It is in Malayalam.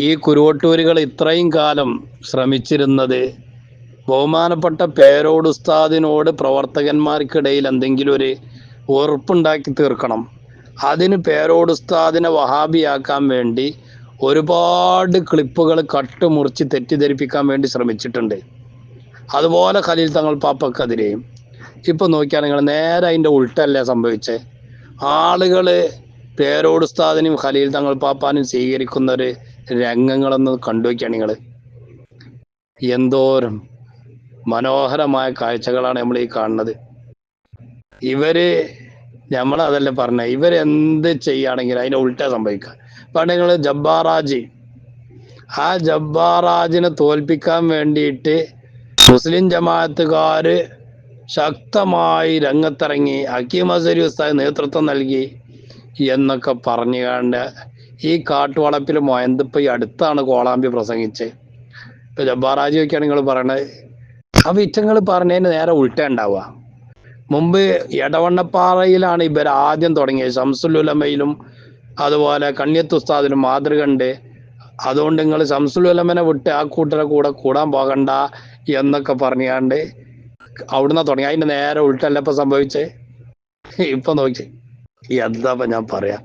ഈ കുരുവട്ടൂരുകൾ ഇത്രയും കാലം ശ്രമിച്ചിരുന്നത് ബഹുമാനപ്പെട്ട പേരോട് ഉസ്താദിനോട് പ്രവർത്തകന്മാർക്കിടയിൽ എന്തെങ്കിലും ഒരു ഉറപ്പുണ്ടാക്കി തീർക്കണം. അതിന് പേരോട് ഉസ്താദിനെ വഹാബിയാക്കാൻ വേണ്ടി ഒരുപാട് ക്ലിപ്പുകൾ കട്ടുമുറിച്ച് തെറ്റിദ്ധരിപ്പിക്കാൻ വേണ്ടി ശ്രമിച്ചിട്ടുണ്ട്. അതുപോലെ ഖലീൽ തങ്ങൾ പാപ്പക്കെതിരെയും. ഇപ്പൊ നോക്കിയാൽ നിങ്ങൾ നേരെ അതിന്റെ ഉൾട്ടല്ലേ സംഭവിച്ചേ. ആളുകള് പേരോട് ഉസ്താദിനും ഖലീൽ തങ്ങൾ പാപ്പാനും സ്വീകരിക്കുന്ന ഒരു രംഗങ്ങളൊന്ന് കണ്ടുവയ്ക്കുകയാണ് നിങ്ങൾ. എന്തോരം മനോഹരമായ കാഴ്ചകളാണ് നമ്മൾ ഈ കാണുന്നത്. നമ്മളതല്ലേ പറഞ്ഞ, ഇവരെന്ത് ചെയ്യുകയാണെങ്കിൽ അതിന്റെ ഉൾട്ട സംഭവിക്കുക. പണ്ട് നിങ്ങൾ ജബ്ബാറാജി, ആ ജബ്ബാറാജിനെ തോൽപ്പിക്കാൻ വേണ്ടിയിട്ട് മുസ്ലിം ജമാഅത്തുകാര് ശക്തമായി രംഗത്തിറങ്ങി, ഹക്കീം അസ്ഹരി ഉസ്താദ് നേതൃത്വം നൽകി എന്നൊക്കെ പറഞ്ഞുകൊണ്ട് ഈ കാട്ടുവളപ്പിൽ മൊയന്തിപ്പോ ഈ അടുത്താണ് കോളാമ്പി പ്രസംഗിച്ച്. ഇപ്പൊ ജബ്ബാറാജി ഒക്കെയാണ് നിങ്ങൾ പറയണത്. അപ്പൊ ഇറ്റങ്ങൾ പറഞ്ഞതിന് നേരെ ഉൾട്ട ഉണ്ടാവുക. മുമ്പ് എടവണ്ണപ്പാറയിലാണ് ഇവർ ആദ്യം തുടങ്ങിയത്. ശംസുൽ ഉലമയിലും അതുപോലെ കണ്യത്ത് ഉസ്താദിനും മാതൃകണ്ട്. അതുകൊണ്ട് നിങ്ങൾ ശംസുൽ ഉലമനെ വിട്ട് ആ കൂട്ടരെ കൂടെ കൂടാൻ പോകണ്ട എന്നൊക്കെ പറഞ്ഞാണ്ട് അവിടുന്ന് തുടങ്ങി. അതിന്റെ നേരെ ഉൾട്ടല്ല ഇപ്പൊ സംഭവിച്ചേ. ഇപ്പൊ നോക്കി എന്താ ഞാൻ പറയാ.